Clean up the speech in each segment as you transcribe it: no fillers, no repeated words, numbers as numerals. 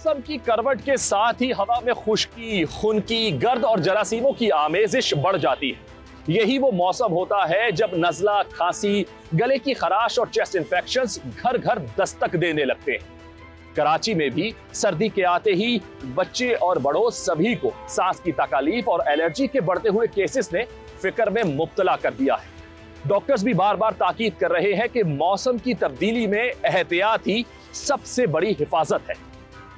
मौसम की करवट के साथ ही हवा में खुश्की, खुनकी, गर्द और जरासीमों की आमेजिश बढ़ जाती है। यही वो मौसम होता है जब नज़ला, खांसी, गले की खराश और चेस्ट इंफेक्शंस घर घर दस्तक देने लगते हैं। कराची में भी सर्दी के आते ही बच्चे और बड़ों सभी को सांस की तकलीफ और एलर्जी के बढ़ते हुए केसेस ने फिक्र में मुब्तला कर दिया है। डॉक्टर्स भी बार बार ताकीद कर रहे हैं कि मौसम की तब्दीली में एहतियात ही सबसे बड़ी हिफाजत है।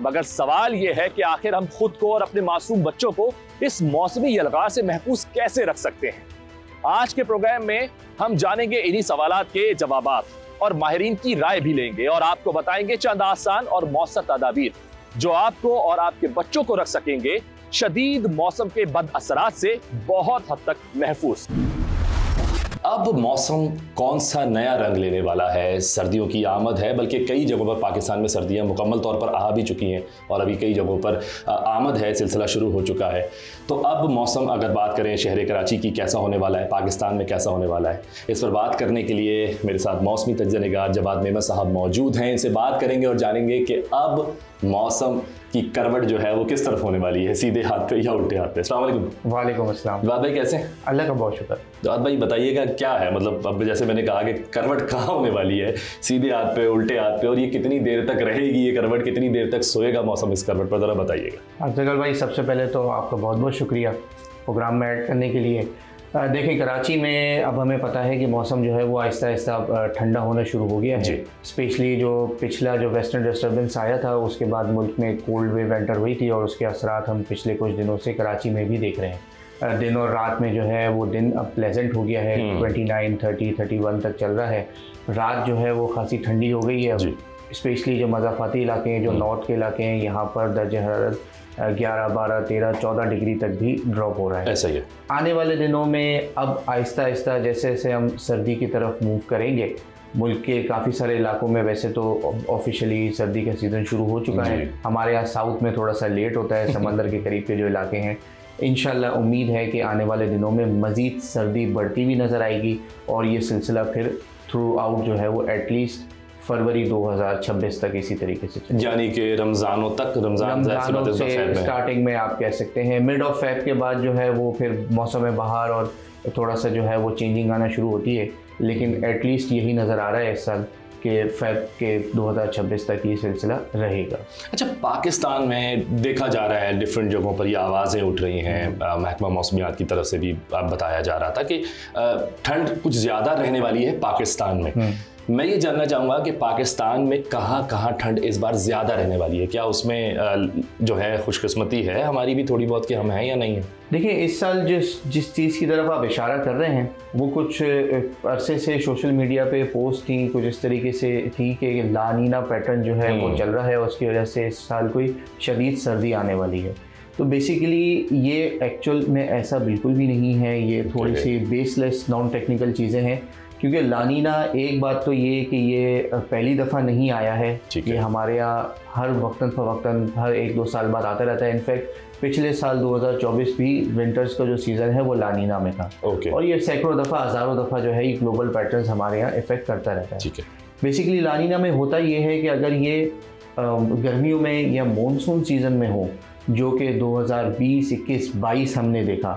मगर सवाल यह है कि आखिर हम खुद को और अपने मासूम बच्चों को इस मौसमी यलगार से महफूज कैसे रख सकते हैं। आज के प्रोग्राम में हम जानेंगे इन्हीं सवालात के जवाबात और माहिरीन की राय भी लेंगे और आपको बताएंगे चंद आसान और मौसर तदाबीर जो आपको और आपके बच्चों को रख सकेंगे शदीद मौसम के बद असरात से बहुत हद तक महफूज। अब मौसम कौन सा नया रंग लेने वाला है। सर्दियों की आमद है, बल्कि कई जगहों पर पाकिस्तान में सर्दियां मुकम्मल तौर पर आ भी चुकी हैं और अभी कई जगहों पर आमद है, सिलसिला शुरू हो चुका है। तो अब मौसम अगर बात करें शहर कराची की, कैसा होने वाला है, पाकिस्तान में कैसा होने वाला है, इस पर बात करने के लिए मेरे साथ मौसमी तज्ज़िया-ए-निगार जवाद मेमन साहब मौजूद हैं। इनसे बात करेंगे और जानेंगे कि अब मौसम की करवट जो है वो किस तरफ होने वाली है, सीधे हाथ पे या उल्टे हाथ पे। अस्सलाम वालेकुम। वालेकुम अस्सलाम। जवाद भाई कैसे हैं? अल्लाह का बहुत शुक्र। जवाद भाई बताइएगा क्या है, मतलब अब जैसे मैंने कहा कि करवट कहाँ होने वाली है, सीधे हाथ पे, उल्टे हाथ पे, और ये कितनी देर तक रहेगी, ये करवट कितनी देर तक सोएगा मौसम इस करवट पर, ज़रा बताइएगा। अफजल भाई सबसे पहले तो आपका बहुत बहुत शुक्रिया प्रोग्राम में ऐड करने के लिए। देखिए कराची में अब हमें पता है कि मौसम जो है वो आहिस्ता आहिस्ता ठंडा होना शुरू हो गया है। स्पेशली जो पिछला जो वेस्टर्न डिस्टर्बेंस आया था उसके बाद मुल्क में कोल्ड वेव एंटर हुई थी और उसके असरात हम पिछले कुछ दिनों से कराची में भी देख रहे हैं। दिन और रात में जो है वो दिन अब प्लेजेंट हो गया है, 29, 30, 31 तक चल रहा है। रात जो है वो खासी ठंडी हो गई है। स्पेशली जो मज़ाफ़ाती इलाके हैं, जो नॉर्थ के इलाके हैं, यहाँ पर दर्ज हरारत 11, 12, 13, 14 डिग्री तक भी ड्रॉप हो रहा है। ऐसा ही है। आने वाले दिनों में अब आहिस्ता आहिस्ता जैसे जैसे हम सर्दी की तरफ मूव करेंगे, मुल्क के काफ़ी सारे इलाकों में वैसे तो ऑफिशियली सर्दी का सीज़न शुरू हो चुका है। हमारे यहाँ साउथ में थोड़ा सा लेट होता है, समंदर के करीब के जो इलाके हैं। इंशाल्लाह उम्मीद है कि आने वाले दिनों में मज़ीद सर्दी बढ़ती हुई नज़र आएगी और ये सिलसिला फिर थ्रू आउट जो है वो एटलीस्ट फरवरी 2026 तक इसी तरीके से, यानी कि रमज़ानों तक, रमज़ान से स्टार्टिंग में आप कह सकते हैं। मिड ऑफ फेब के बाद जो है वो फिर मौसम बहार और थोड़ा सा जो है वो चेंजिंग आना शुरू होती है, लेकिन एटलीस्ट यही नज़र आ रहा है इस साल कि फेब के 2026 तक ये सिलसिला रहेगा। अच्छा, पाकिस्तान में देखा जा रहा है डिफरेंट जगहों पर ये आवाज़ें उठ रही हैं, महकमा मौसमियात की तरफ से भी बताया जा रहा था कि ठंड कुछ ज़्यादा रहने वाली है पाकिस्तान में। मैं ये जानना चाहूँगा कि पाकिस्तान में कहाँ कहाँ ठंड इस बार ज़्यादा रहने वाली है, क्या उसमें जो है खुशकिस्मती है हमारी भी थोड़ी बहुत कि हम हैं या नहीं है? देखिए इस साल जिस चीज़ की तरफ आप इशारा कर रहे हैं वो कुछ अरसे से सोशल मीडिया पे पोस्ट थी, कुछ इस तरीके से थी कि ला नीना पैटर्न जो है वो चल रहा है, उसकी वजह से इस साल कोई शदीद सर्दी आने वाली है। तो बेसिकली ये एक्चुअल में ऐसा बिल्कुल भी नहीं है, ये थोड़ी सी बेसलेस नॉन टेक्निकल चीज़ें हैं। क्योंकि लानीना, एक बात तो ये कि ये पहली दफ़ा नहीं आया है, ये हमारे यहाँ हर वक्तन फ़वक्तन हर 1-2 साल बाद आता रहता है। इनफैक्ट पिछले साल 2024 भी विंटर्स का जो सीज़न है वो लानीना में था। और ये सैकड़ों दफ़ा, हज़ारों दफ़ा जो है ये ग्लोबल पैटर्न्स हमारे यहाँ इफ़ेक्ट करता रहता है। बेसिकली लानीना में होता ये है कि अगर ये गर्मियों में या मानसून सीज़न में हो, जो कि 2020, 21, 22 हमने देखा,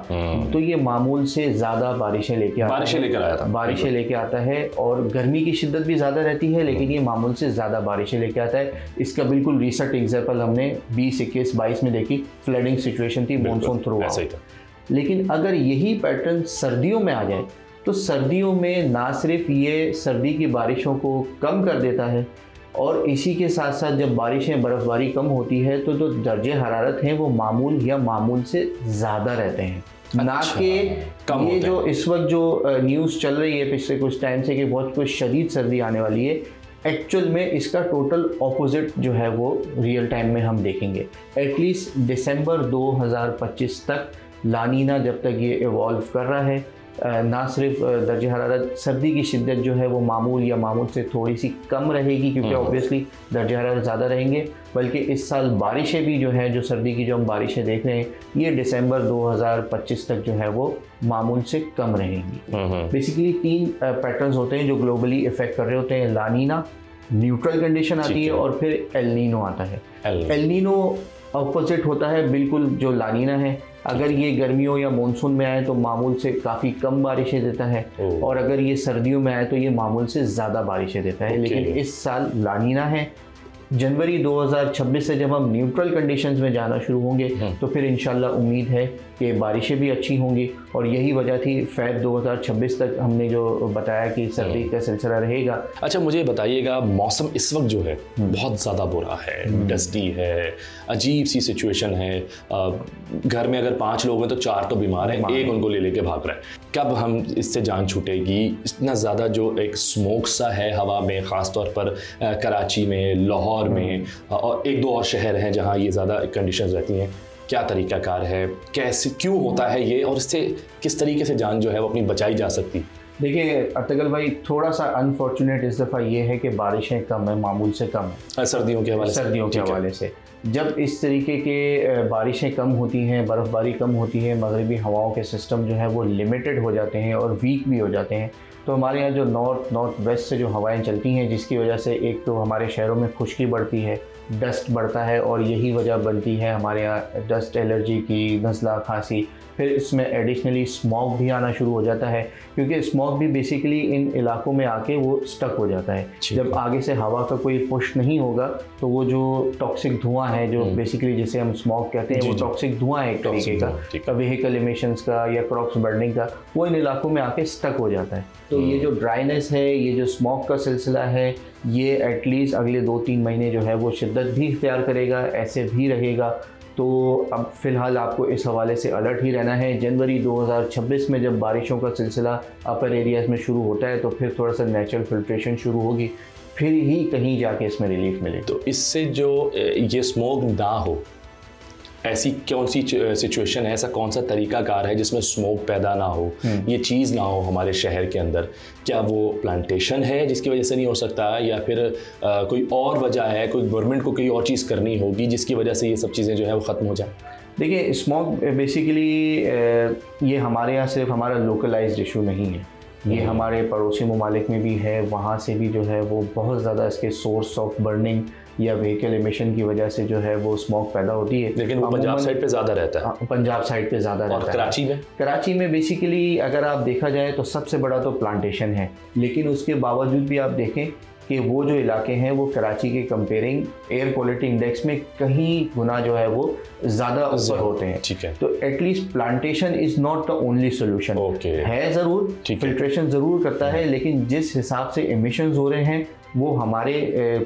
तो ये मामूल से ज़्यादा बारिशें लेके आता है और गर्मी की शिद्दत भी ज़्यादा रहती है, लेकिन ये मामूल से ज़्यादा बारिशें लेके आता है। इसका बिल्कुल रिसेंट एग्जाम्पल हमने 20, 21, 22 में देखी, फ्लडिंग सिचुएशन थी मानसून थ्रू आउट। लेकिन अगर यही पैटर्न सर्दियों में आ जाए तो सर्दियों में ना सिर्फ ये सर्दी की बारिशों को कम कर देता है और इसी के साथ साथ जब बारिशें, बर्फ़बारी कम होती है तो जो दर्जे हरारत हैं वो मामूल या मामूल से ज़्यादा रहते हैं। ना कि ये जो इस वक्त जो न्यूज़ चल रही है पिछले कुछ टाइम से कि बहुत कुछ शदीद सर्दी आने वाली है, एक्चुअल में इसका टोटल ऑपोजिट जो है वो रियल टाइम में हम देखेंगे। एटलीस्ट दिसंबर 2025 तक लानीना जब तक ये इवॉल्व कर रहा है, ना सिर्फ दर्जे हरारत, सर्दी की शिद्दत जो है वो मामूल या मामूल से थोड़ी सी कम रहेगी क्योंकि ऑब्वियसली दर्जे हरारत ज़्यादा रहेंगे, बल्कि इस साल बारिशें भी जो है, जो सर्दी की जो हम बारिशें देख रहे हैं, ये दिसंबर 2025 तक जो है वो मामूल से कम रहेंगी। बेसिकली 3 पैटर्न्स होते हैं जो ग्लोबली इफ़ेक्ट कर रहे होते हैं, लानीना, न्यूट्रल कंडीशन आती है और फिर एल नीनो आता है। एल नीनो ऑपोजिट होता है बिल्कुल जो लानीना है। अगर ये गर्मियों या मानसून में आए तो मामूल से काफ़ी कम बारिशें देता है, और अगर ये सर्दियों में आए तो ये मामूल से ज़्यादा बारिशें देता है। लेकिन इस साल लानीना है। जनवरी 2026 से जब हम न्यूट्रल कंडीशंस में जाना शुरू होंगे तो फिर इंशाल्लाह उम्मीद है कि बारिशें भी अच्छी होंगी, और यही वजह थी फ़रवरी 2026 तक हमने जो बताया कि सर्दी का सिलसिला रहेगा। अच्छा, मुझे बताइएगा, मौसम इस वक्त जो है बहुत ज़्यादा बुरा है, डस्टी है, अजीब सी सिचुएशन है। घर में अगर 5 लोग हैं तो 4 तो बीमार हैं, एक उनको ले लेके भाग रहा है। कब हम इससे जान छूटेगी? इतना ज़्यादा जो एक स्मोक सा है हवा में, ख़ास तौर पर कराची में, लाहौर में, और 1-2 और शहर हैं जहाँ ये ज़्यादा कंडीशंस रहती हैं। क्या तरीक़ाकार है, कैसे, क्यों होता है ये, और इससे किस तरीके से जान जो है वो अपनी बचाई जा सकती? देखिए अर्तगल भाई, थोड़ा सा अनफॉर्चुनेट इस दफ़ा ये है कि बारिशें कम है, मामूल से कम है सर्दियों के हवाले से। जब इस तरीके के बारिशें कम होती हैं, बर्फ़बारी कम होती है, मगरिबी हवाओं के सिस्टम जो है वो लिमिटेड हो जाते हैं और वीक भी हो जाते हैं, तो हमारे यहाँ जो नॉर्थ वेस्ट से जो हवाएं चलती हैं, जिसकी वजह से एक तो हमारे शहरों में खुश्की बढ़ती है, डस्ट बढ़ता है, और यही वजह बनती है हमारे यहाँ डस्ट एलर्जी की, नज़ला, खांसी। फिर इसमें एडिशनली स्मॉग भी आना शुरू हो जाता है, क्योंकि स्मॉग भी बेसिकली इन इलाकों में आके वो स्टक हो जाता है। जब आगे से हवा का कोई पुश नहीं होगा तो वो जो टॉक्सिक धुआं है, जो बेसिकली जिसे हम स्मॉग कहते हैं, वो टॉक्सिक धुआं है एक तरीके का, व्हीकल एमिशंस का या क्रॉप्स बर्निंग का, वो इन इलाकों में आके स्टक हो जाता है। तो ये जो ड्राइनेस है, ये जो स्मॉग का सिलसिला है, ये एटलीस्ट अगले 2-3 महीने जो है वो शिद्दत भी इख्तियार करेगा, ऐसे भी रहेगा। तो अब फ़िलहाल आपको इस हवाले से अलर्ट ही रहना है। जनवरी 2026 में जब बारिशों का सिलसिला अपर एरियाज़ में शुरू होता है तो फिर थोड़ा सा नेचुरल फिल्ट्रेशन शुरू होगी, फिर ही कहीं जाके इसमें रिलीफ मिले। तो इससे जो ये स्मोक ना हो, ऐसी कौन सी सिचुएशन है, ऐसा कौन सा तरीकाकार है जिसमें स्मोक पैदा ना हो, ये चीज़ ना हो हमारे शहर के अंदर? क्या वो प्लांटेशन है जिसकी वजह से नहीं हो सकता, या फिर कोई और वजह है, कोई गवर्नमेंट को कोई और चीज़ करनी होगी जिसकी वजह से ये सब चीज़ें जो है वो ख़त्म हो जाए? देखिए, स्मोक बेसिकली ये हमारे यहाँ सिर्फ हमारा लोकलाइज्ड इशू नहीं है, ये हमारे पड़ोसी ममालिक में भी है। वहाँ से भी जो है वो बहुत ज़्यादा इसके सोर्स ऑफ बर्निंग या व्हीकल एमिशन की वजह से जो है वो स्मोक पैदा होती है। लेकिन वो पंजाब साइड पे ज़्यादा रहता है। पंजाब साइड पे ज़्यादा रहता है। कराची में बेसिकली अगर आप देखा जाए तो सबसे बड़ा तो प्लांटेशन है, लेकिन उसके बावजूद भी आप देखें कि वो जो इलाके हैं वो कराची के कंपेयरिंग एयर क्वालिटी इंडेक्स में कहीं गुना जो है वो ज़्यादा ऊपर होते हैं। ठीक है। तो at least plantation is not the only solution. है ज़रूर, फिल्ट्रेशन ज़रूर करता है, लेकिन जिस हिसाब से एमिशंस हो रहे हैं वो हमारे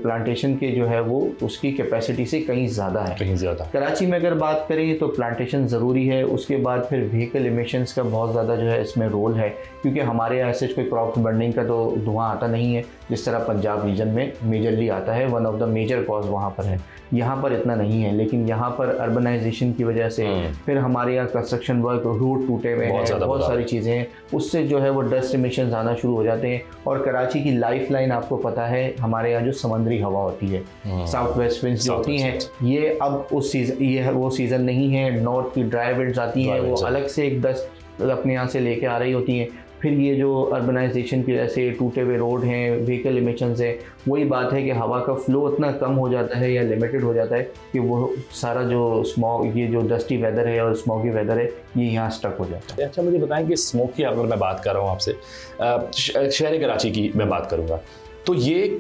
प्लांटेशन के जो है वो उसकी कैपेसिटी से कहीं ज़्यादा है, कहीं ज़्यादा। कराची में अगर बात करें तो प्लांटेशन ज़रूरी है, उसके बाद फिर व्हीकल एमिशंस का बहुत ज़्यादा जो है इसमें रोल है, क्योंकि हमारे यहाँ ऐसे कोई क्रॉप बर्निंग का तो धुआं आता नहीं है जिस तरह पंजाब रीजन में मेजरली आता है। One of the major cause वहाँ पर है, यहाँ पर इतना नहीं है। लेकिन यहाँ पर अर्बनाइजेशन की वजह से फिर हमारे यहाँ कंस्ट्रक्शन वर्क, रोड टूटे हुए हैं, बहुत सारी चीज़ें हैं, उससे जो है वो डस्ट एमिशंस आना शुरू हो जाते हैं। और कराची की लाइफ लाइन आपको पता है, हमारे यहाँ जो समुद्री हवा होती है, साउथ वेस्ट विंड्स जो होती हैं, ये अब उस सीज़न, ये वो सीज़न नहीं है। नॉर्थ की ड्राई विंड्स आती हैं, वो अलग से एक डस्ट अपने यहाँ से लेके आ रही होती हैं। फिर ये जो अर्बनाइजेशन की वजह से टूटे हुए रोड हैं, व्हीकल एमिशंस है, वही बात है कि हवा का फ्लो इतना कम हो जाता है या लिमिटेड हो जाता है कि वो सारा जो स्मॉग, ये जो डस्टी वेदर है और स्मॉगी वेदर है, ये यहाँ स्टक हो जाता है। अच्छा, मुझे बताएं कि स्मोक की अगर मैं बात कर रहा हूँ आपसे, शहर कराची की मैं बात करूँगा, तो ये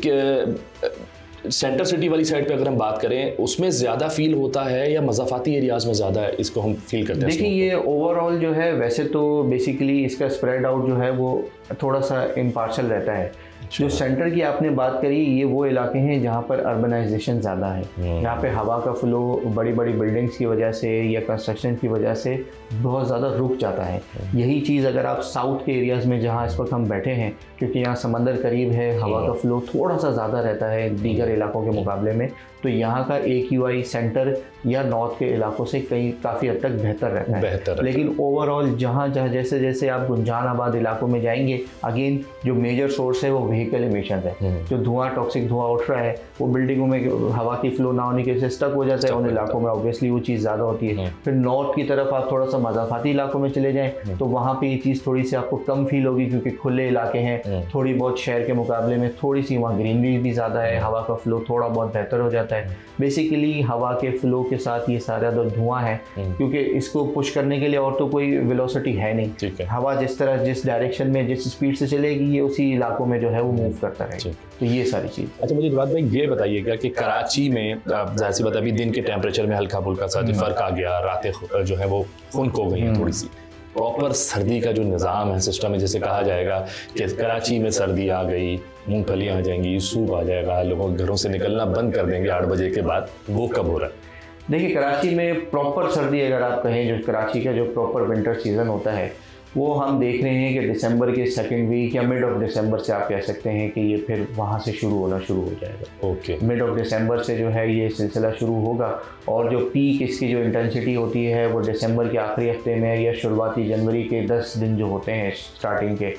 सेंटर सिटी वाली साइड पे अगर हम बात करें, उसमें ज़्यादा फील होता है या मज़ाफ़ाती एरियाज़ में ज़्यादा इसको हम फील करते हैं? देखिए, ये ओवरऑल जो है वैसे तो बेसिकली इसका स्प्रेड आउट जो है वो थोड़ा सा इम्पार्शल रहता है। जो सेंटर की आपने बात करी, ये वो इलाके हैं जहाँ पर अर्बनाइजेशन ज़्यादा है, यहाँ पे हवा का फ्लो बड़ी बड़ी बिल्डिंग्स की वजह से या कंस्ट्रक्शन की वजह से बहुत ज़्यादा रुक जाता है। यही चीज़ अगर आप साउथ के एरियाज़ में, जहाँ इस वक्त हम बैठे हैं, क्योंकि यहाँ समंदर करीब है, हवा का फ्लो थोड़ा सा ज़्यादा रहता है दीगर इलाकों के मुकाबले में, तो यहाँ का AQI सेंटर या नॉर्थ के इलाकों से कहीं काफ़ी हद तक बेहतर रहता है। लेकिन ओवरऑल जहाँ जैसे जैसे आप गुंजान आबाद इलाकों में जाएंगे, अगेन जो मेजर सोर्स है वो व्हीकल एमिशन है, जो टॉक्सिक धुआं उठ रहा है वो बिल्डिंगों में हवा की फ्लो ना होने की वजह से स्टक हो जाता है, उन इलाकों में ऑब्वियसली वो चीज़ ज़्यादा होती है। फिर नॉर्थ की तरफ आप थोड़ा सा मज़ाफ़ाती इलाकों में चले जाएँ तो वहाँ पर ये चीज़ थोड़ी सी आपको कम फील होगी, क्योंकि खुले इलाके हैं, थोड़ी बहुत शहर के मुकाबले में थोड़ी सी वहाँ ग्रीनरी भी ज़्यादा है, हवा का फ्लो थोड़ा बहुत बेहतर हो जाता है। बेसिकली हवा के फ्लो के साथ ये सारा जो धुआं है, क्योंकि इसको पुश करने के लिए और तो कोई वेलोसिटी है नहीं, हवा जिस तरह जिस डायरेक्शन में जिस स्पीड से चलेगी ये उसी इलाकों में जो है वो मूव करता रहेगा। तो ये सारी चीज़। अच्छा, मुझे दुराद भाई ये बताइएगा कि कराची में जाहिर सी बात अभी दिन के टेम्परेचर में हल्का फुल्का सा फ़र्क आ गया, रातें जो है वो खुनक हो गई हैं थोड़ी सी, प्रॉपर सर्दी का जो निज़ाम है, सिस्टम है, जैसे कहा जाएगा कि कराची में सर्दी आ गई, मूंगफलियाँ आ जाएंगी, सूप आ जाएगा, लोग घरों से निकलना बंद कर देंगे 8 बजे के बाद, वो कब हो रहा है? देखिए, कराची में प्रॉपर सर्दी अगर आप कहें, जो कराची का जो प्रॉपर विंटर सीज़न होता है वो हम देख रहे हैं कि दिसंबर के सेकंड वीक या मिड ऑफ दिसंबर से आप कह सकते हैं कि ये फिर वहाँ से शुरू होना शुरू हो जाएगा। ओके, मिड ऑफ दिसंबर से जो है ये सिलसिला शुरू होगा, और जो पीक इसकी जो इंटेंसिटी होती है वो दिसंबर के आखिरी हफ्ते में या शुरुआती जनवरी के 10 दिन जो होते हैं, स्टार्टिंग के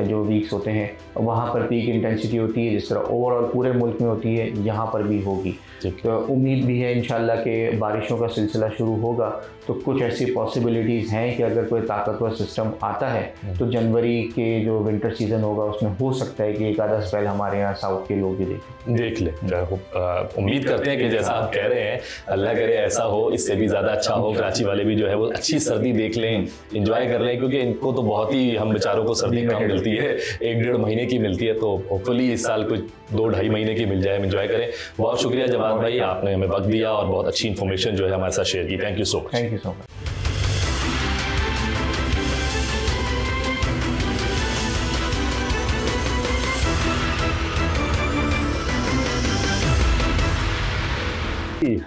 जो वीक्स होते हैं, वहाँ पर पीक इंटेंसिटी होती है, जिस तरह ओवरऑल पूरे मुल्क में होती है, यहाँ पर भी होगी। तो उम्मीद भी है इंशाल्लाह कि बारिशों का सिलसिला शुरू होगा, तो कुछ ऐसी पॉसिबिलिटीज़ हैं कि अगर कोई ताकतवर सिस्टम आता है तो जनवरी के जो विंटर सीज़न होगा उसमें हो सकता है कि एक आधा स्पेल हमारे यहाँ साउथ के लोग भी देख लें। उम्मीद करते हैं कि जैसा आप कह रहे हैं, अल्लाह करे ऐसा हो, इससे भी ज़्यादा अच्छा हो, कराची वाले भी जो है वो अच्छी सर्दी देख लें, इंजॉय कर लें, क्योंकि इनको तो बहुत ही, हम बेचारों को सर्दी कम मिलती है, 1-1.5 महीने की मिलती है, तो होपफुली इस साल कुछ 2-2.5 महीने की मिल जाए, हम इंजॉय करें। बहुत शुक्रिया जवाद भाई, आपने हमें वक्त दिया और बहुत अच्छी इन्फॉर्मेशन जो है हमारे साथ शेयर की। Thank you so much. Thank you so much.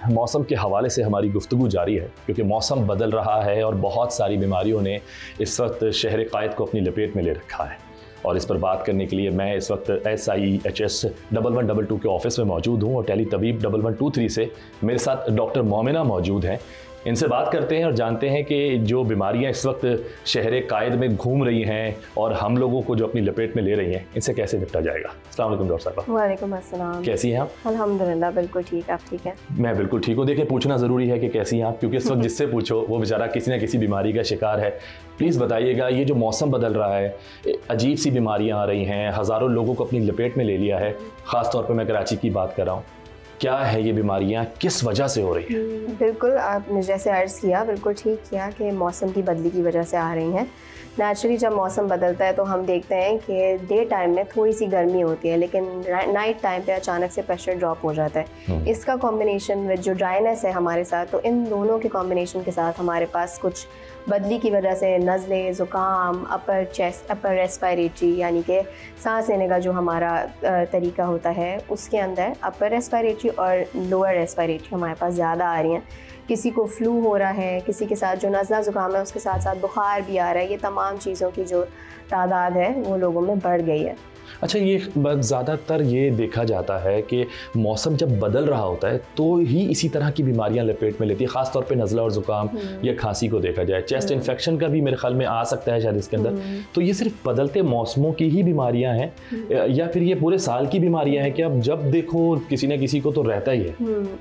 मौसम के हवाले से हमारी गुफ्तगू जारी है, क्योंकि मौसम बदल रहा है और बहुत सारी बीमारियों ने इस वक्त शहर कायद को अपनी लपेट में ले रखा है। और इस पर बात करने के लिए मैं इस वक्त SIHS 1122 के ऑफिस में मौजूद हूँ और टेली तबीब 1123 से मेरे साथ डॉक्टर मोमिना मौजूद हैं। इनसे बात करते हैं और जानते हैं कि जो बीमारियां इस वक्त शहर कायद में घूम रही हैं और हम लोगों को जो अपनी लपेट में ले रही हैं, इनसे कैसे निपटा जाएगा। अस्सलाम वालेकुम डॉक्टर साहब। वालेकुम अस्सलाम। कैसी हैं आप? अल्हम्दुलिल्लाह बिल्कुल ठीक, आप ठीक हैं? मैं बिल्कुल ठीक हूँ। देखिए, पूछना ज़रूरी है कि कैसी हैं आप, क्योंकि इस वक्त जिससे पूछो वो बेचारा किसी न किसी बीमारी का शिकार है। प्लीज़ बताइएगा, ये जो मौसम बदल रहा है, अजीब सी बीमारियाँ आ रही हैं, हज़ारों लोगों को अपनी लपेट में ले लिया है, ख़ास तौर पर मैं कराची की बात कर रहा हूँ। क्या है ये बीमारियां, किस वजह से हो रही हैं? बिल्कुल, आपने जैसे अर्ज़ किया बिल्कुल ठीक किया कि मौसम की बदली की वजह से आ रही हैं। नेचुरली जब मौसम बदलता है तो हम देखते हैं कि डे टाइम में थोड़ी सी गर्मी होती है, लेकिन नाइट टाइम पे अचानक से प्रेशर ड्रॉप हो जाता है। इसका कॉम्बिनेशन विद जो ड्राइनेस है हमारे साथ, तो इन दोनों के कॉम्बिनेशन के साथ हमारे पास कुछ बदली की वजह से नज़ले, ज़ुकाम, अपर चेस्ट, अपर रेस्पिरेटरी यानी कि सांस लेने का जो हमारा तरीका होता है उसके अंदर अपर रेस्पिरेटरी और लोअर रेस्पिरेटरी हमारे पास ज़्यादा आ रही हैं। किसी को फ्लू हो रहा है, किसी के साथ जो नज़ला ज़ुकाम है उसके साथ साथ बुखार भी आ रहा है। ये तमाम चीज़ों की जो तादाद है वो लोगों में बढ़ गई है। अच्छा, ये ज़्यादातर ये देखा जाता है कि मौसम जब बदल रहा होता है तो ही इसी तरह की बीमारियां लपेट में लेती है, ख़ास तौर पे नज़ला और ज़ुकाम या खांसी को देखा जाए। चेस्ट इन्फेक्शन का भी मेरे ख्याल में आ सकता है शायद इसके अंदर। तो ये सिर्फ बदलते मौसमों की ही बीमारियां हैं या फिर ये पूरे साल की बीमारियां हैं कि अब जब देखो किसी न किसी को तो रहता ही है?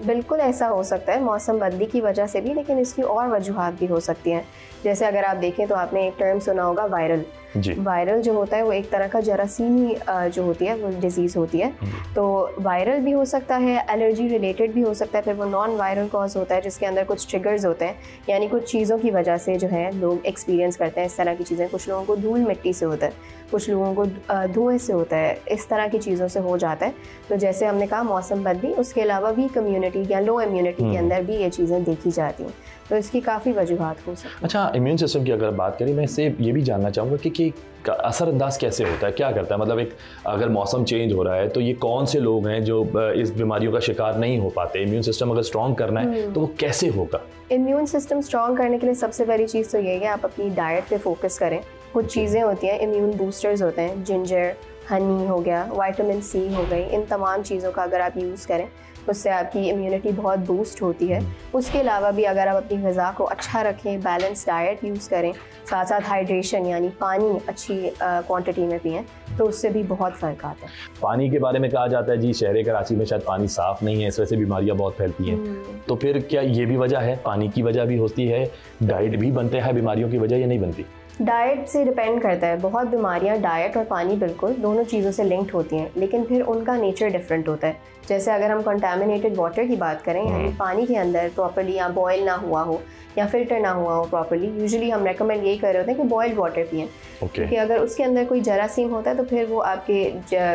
बिल्कुल ऐसा हो सकता है, मौसम बदली की वजह से भी, लेकिन इसकी और वजूहात भी हो सकती हैं। जैसे अगर आप देखें तो आपने एक टर्म सुना होगा वायरल। वायरल जो होता है वो एक तरह का जरासीमी जो होती है वो डिजीज़ होती है। तो वायरल भी हो सकता है, एलर्जी रिलेटेड भी हो सकता है, फिर वो नॉन वायरल कॉज होता है जिसके अंदर कुछ ट्रिगर्स होते हैं, यानी कुछ चीज़ों की वजह से जो है लोग एक्सपीरियंस करते हैं इस तरह की चीज़ें। कुछ लोगों को धूल मिट्टी से होता है, कुछ लोगों को धुएँ से होता है, इस तरह की चीज़ों से हो जाता है। तो जैसे हमने कहा मौसम बदली, उसके अलावा भी कम्युनिटी या लो इम्यूनिटी के अंदर भी ये चीज़ें देखी जाती हैं, तो इसकी काफ़ी वजूहात हो सकती है। अच्छा, इम्यून सिस्टम की अगर बात करें, मैं इससे ये भी जानना चाहूँगा कि असरअंदाज कैसे होता है, क्या करता है? मतलब एक अगर मौसम चेंज हो रहा है तो ये कौन से लोग हैं जो इस बीमारियों का शिकार नहीं हो पाते? इम्यून सिस्टम अगर स्ट्रॉन्ग करना है तो वो कैसे होगा? इम्यून सिस्टम स्ट्रॉन्ग करने के लिए सबसे पहली चीज़ तो ये है आप अपनी डाइट पे फोकस करें। कुछ चीज़ें होती हैं, इम्यून बूस्टर्स होते हैं, जिंजर, हनी हो गया, विटामिन सी हो गई, इन तमाम चीज़ों का अगर आप यूज़ करें उससे आपकी इम्यूनिटी बहुत बूस्ट होती है। उसके अलावा भी अगर आप अपनी ग़िज़ा को अच्छा रखें, बैलेंस डाइट यूज़ करें, साथ साथ हाइड्रेशन यानी पानी अच्छी क्वांटिटी में पिएं, तो उससे भी बहुत फ़र्क आता है। पानी के बारे में कहा जाता है जी शहर कराची में शायद पानी साफ़ नहीं है, इस वजह से बीमारियां बहुत फैलती हैं, तो फिर क्या ये भी वजह है, पानी की वजह भी होती है, डाइट भी बनते हैं बीमारियों की वजह या नहीं बनती? डाइट से डिपेंड करता है। बहुत बीमारियां डाइट और पानी बिल्कुल दोनों चीज़ों से लिंक्ड होती हैं, लेकिन फिर उनका नेचर डिफरेंट होता है। जैसे अगर हम कंटामिनेटेड वाटर की बात करें, यानी पानी के अंदर प्रॉपर्ली या बॉयल ना हुआ हो या फिल्टर ना हुआ हो प्रॉपर्ली, यूजुअली हम रेकमेंड यही कर रहे होते हैं कि बॉयल्ड वाटर पिएं, क्योंकि अगर उसके अंदर कोई जरासीम होता है तो फिर वो आपके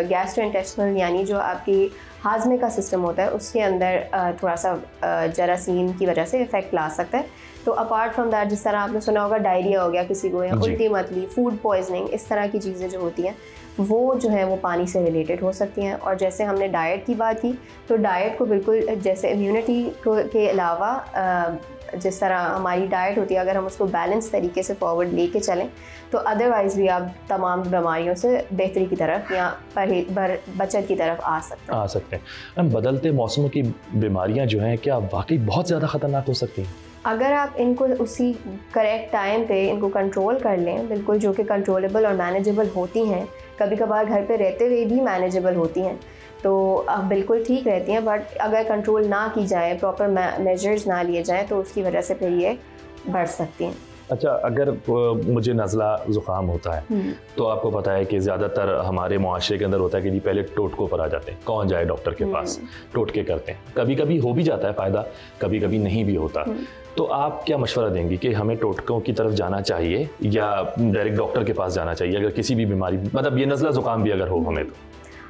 गैस्ट्रोइंटेस्टिनल यानी जो आपकी हाजमे का सिस्टम होता है उसके अंदर थोड़ा सा जरासीम की वजह से इफेक्ट ला सकता है। तो अपार्ट फ्रॉम दैट, जिस तरह आपने सुना होगा डायरिया हो गया किसी को, या उल्टी मतली, फूड पॉइजनिंग, इस तरह की चीज़ें जो होती हैं वो जो है वो पानी से रिलेटेड हो सकती हैं। और जैसे हमने डाइट की बात की, तो डाइट को बिल्कुल जैसे इम्यूनिटी के अलावा जिस तरह हमारी डाइट होती है, अगर हम उसको बैलेंस तरीके से फॉरवर्ड लेके चलें तो अदरवाइज़ भी आप तमाम बीमारियों से बेहतरी की तरफ या बचत की तरफ आ सकते हैं। बदलते मौसमों की बीमारियां जो हैं क्या वाकई बहुत ज़्यादा ख़तरनाक हो सकती हैं? अगर आप इनको उसी करेक्ट टाइम पे इनको कंट्रोल कर लें, बिल्कुल, जो कि कंट्रोलेबल और मैनेजेबल होती हैं, कभी कभार घर पे रहते हुए भी मैनेजेबल होती हैं, तो बिल्कुल ठीक रहती हैं। बट अगर कंट्रोल ना की जाए, प्रॉपर मेजर्स ना लिए जाएं, तो उसकी वजह से फिर ये बढ़ सकती हैं। अच्छा, अगर मुझे नज़ला ज़ुकाम होता है तो आपको पता है कि ज़्यादातर हमारे मुआशरे के अंदर होता है कि जी पहले टोटकों पर आ जाते हैं, कौन जाए डॉक्टर के पास, टोटके करते हैं। कभी कभी हो भी जाता है फ़ायदा, कभी कभी नहीं भी होता। तो आप क्या मशवरा देंगी कि हमें टोटकों की तरफ जाना चाहिए या डायरेक्ट डॉक्टर के पास जाना चाहिए अगर किसी भी बीमारी, मतलब ये नज़ला ज़ुकाम भी अगर हो हमें? तो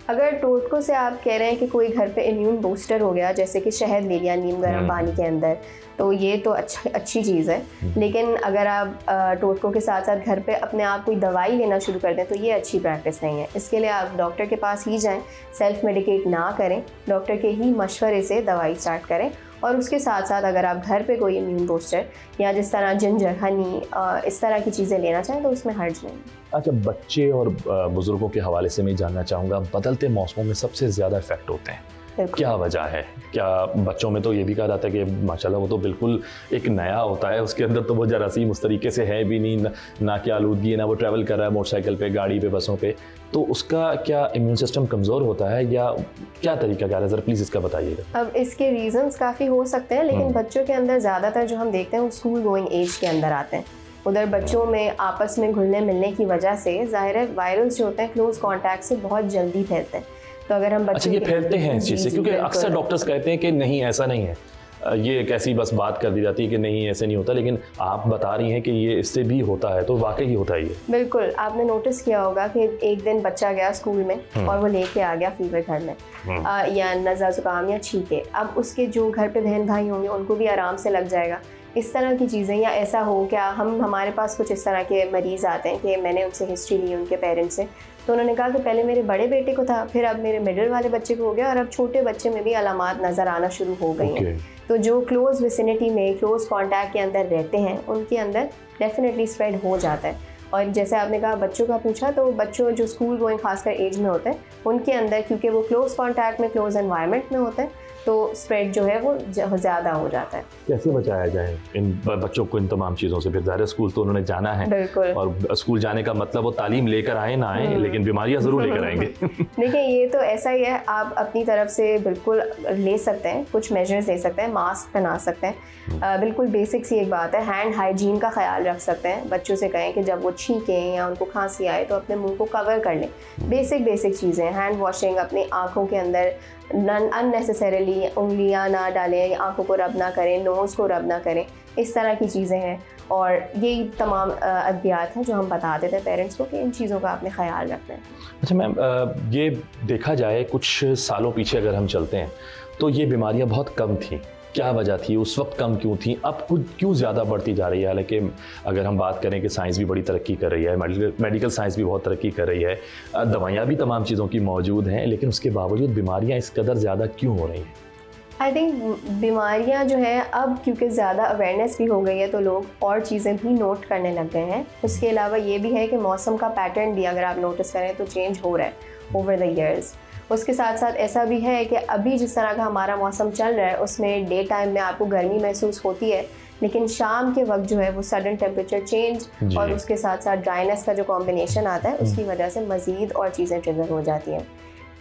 अगर टोटकों से आप कह रहे हैं कि कोई घर पे इम्यून बूस्टर हो गया, जैसे कि शहद ले लिया नीम गर्म पानी के अंदर, तो ये तो अच्छी चीज़ है। लेकिन अगर आप टोटकों के साथ साथ घर पे अपने आप कोई दवाई लेना शुरू कर दें तो ये अच्छी प्रैक्टिस नहीं है। इसके लिए आप डॉक्टर के पास ही जाएं, सेल्फ मेडिकेट ना करें, डॉक्टर के ही मशवरे से दवाई स्टार्ट करें। और उसके साथ साथ अगर आप घर पे कोई इम्यून बूस्टर या जिस तरह जिंजर, हनी, इस तरह की चीज़ें लेना चाहें तो उसमें हर्ज नहीं। अच्छा, बच्चे और बुज़ुर्गों के हवाले से मैं जानना चाहूँगा, बदलते मौसमों में सबसे ज़्यादा इफेक्ट होते हैं, क्या वजह है? क्या बच्चों में तो ये भी कहा जाता है कि माशाल्लाह वो तो बिल्कुल एक नया होता है, उसके अंदर तो वो जरासीम उस तरीके से है भी नहीं, ना क्या आलूदगी है, ना वो ट्रैवल कर रहा है मोटरसाइकिल पे, गाड़ी पे, बसों पे, तो उसका क्या इम्यून सिस्टम कमज़ोर होता है या क्या तरीका क्या है? ज़रा प्लीज़ इसका बताइएगा। अब इसके रीज़न्स काफ़ी हो सकते हैं, लेकिन बच्चों के अंदर ज़्यादातर जो हम देखते हैं वो स्कूल गोइंग एज के अंदर आते हैं। उधर बच्चों में आपस में घुलने मिलने की वजह से ज़ाहिर है वायरल्स जो होते हैं क्लोज कॉन्टैक्ट से बहुत जल्दी फैलते हैं। तो अगर हम अच्छा, ये फैलते हैं इस चीज़ से? क्योंकि अक्सर डॉक्टर्स कहते हैं कि नहीं ऐसा नहीं है, ये एक ऐसी बस बात कर दी जाती है कि नहीं ऐसे नहीं होता, लेकिन आप बता रही हैं कि ये इससे भी होता है, तो वाकई ही होता है ये? बिल्कुल, आपने नोटिस किया होगा कि एक दिन बच्चा गया स्कूल में और वो लेके आ गया फीवर घर में, या नज़ला ज़ुकाम या छींके। अब उसके जो घर पे बहन भाई होंगे उनको भी आराम से लग जाएगा, इस तरह की चीज़ें। या ऐसा हो क्या, हमारे पास कुछ इस तरह के मरीज़ आते हैं कि मैंने उनसे हिस्ट्री ली उनके पेरेंट्स से, तो उन्होंने कहा कि पहले मेरे बड़े बेटे को था, फिर अब मेरे मिडिल वाले बच्चे को हो गया और अब छोटे बच्चे में भी अलामात नज़र आना शुरू हो गई हैं। तो जो क्लोज विसिनिटी में, क्लोज कॉन्टैक्ट के अंदर रहते हैं उनके अंदर डेफिनेटली स्प्रेड हो जाता है। और जैसे आपने कहा बच्चों का पूछा, तो बच्चों जो स्कूल गोइंग खासकर एज में होते हैं उनके अंदर, क्योंकि वो क्लोज कॉन्टैक्ट में, क्लोज एनवायरनमेंट में होते हैं, तो स्प्रेड जो है वो ज़्यादा हो जाता है। कैसे बचाया जाए इन बच्चों को इन तमाम चीज़ों से? फिर ज़ाहिर स्कूल तो उन्होंने जाना है, बिल्कुल, और स्कूल जाने का मतलब वो तालीम लेकर आए ना आए, लेकिन बीमारियां ज़रूर लेकर आएंगे। देखिए, ये तो ऐसा ही है, आप अपनी तरफ से बिल्कुल ले सकते हैं, कुछ मेजर्स ले सकते हैं, मास्क पहना सकते हैं, बिल्कुल बेसिक सी एक बात है, हैंड हाइजीन का ख्याल रख सकते हैं। बच्चों से कहें कि जब वो छींकें या उनको खांसी आए तो अपने मुंह को कवर कर लें। बेसिक चीज़ें, हैंड वॉशिंग, अपनी आँखों के अंदर अननेसेसरीली उंगलियां ना डालें, आंखों को रब ना करें, नोज़ को रब ना करें, इस तरह की चीज़ें हैं। और यही तमाम अद्वियात हैं जो हम बता देते हैं पेरेंट्स को कि इन चीज़ों का आपने ख्याल रखना है। अच्छा मैम, ये देखा जाए कुछ सालों पीछे अगर हम चलते हैं तो ये बीमारियां बहुत कम थी, क्या वजह थी? उस वक्त कम क्यों थी, अब कुछ क्यों ज़्यादा बढ़ती जा रही है? हालांकि अगर हम बात करें कि साइंस भी बड़ी तरक्की कर रही है, मेडिकल साइंस भी बहुत तरक्की कर रही है, दवाइयाँ भी तमाम चीज़ों की मौजूद हैं, लेकिन उसके बावजूद बीमारियाँ इस कदर ज़्यादा क्यों हो रही हैं? आई थिंक बीमारियां जो है अब क्योंकि ज़्यादा अवेयरनेस भी हो गई है तो लोग और चीज़ें भी नोट करने लग गए हैं। उसके अलावा ये भी है कि मौसम का पैटर्न भी अगर आप नोटिस करें तो चेंज हो रहा है ओवर द ईयर्स। उसके साथ साथ ऐसा भी है कि अभी जिस तरह का हमारा मौसम चल रहा है उसमें डे टाइम में आपको गर्मी महसूस होती है, लेकिन शाम के वक्त जो है वो सडन टेम्परेचर चेंज और उसके साथ साथ ड्राइनेस का जो कॉम्बिनेशन आता है उसकी वजह से मज़ीद और चीज़ें ट्रिगर हो जाती हैं।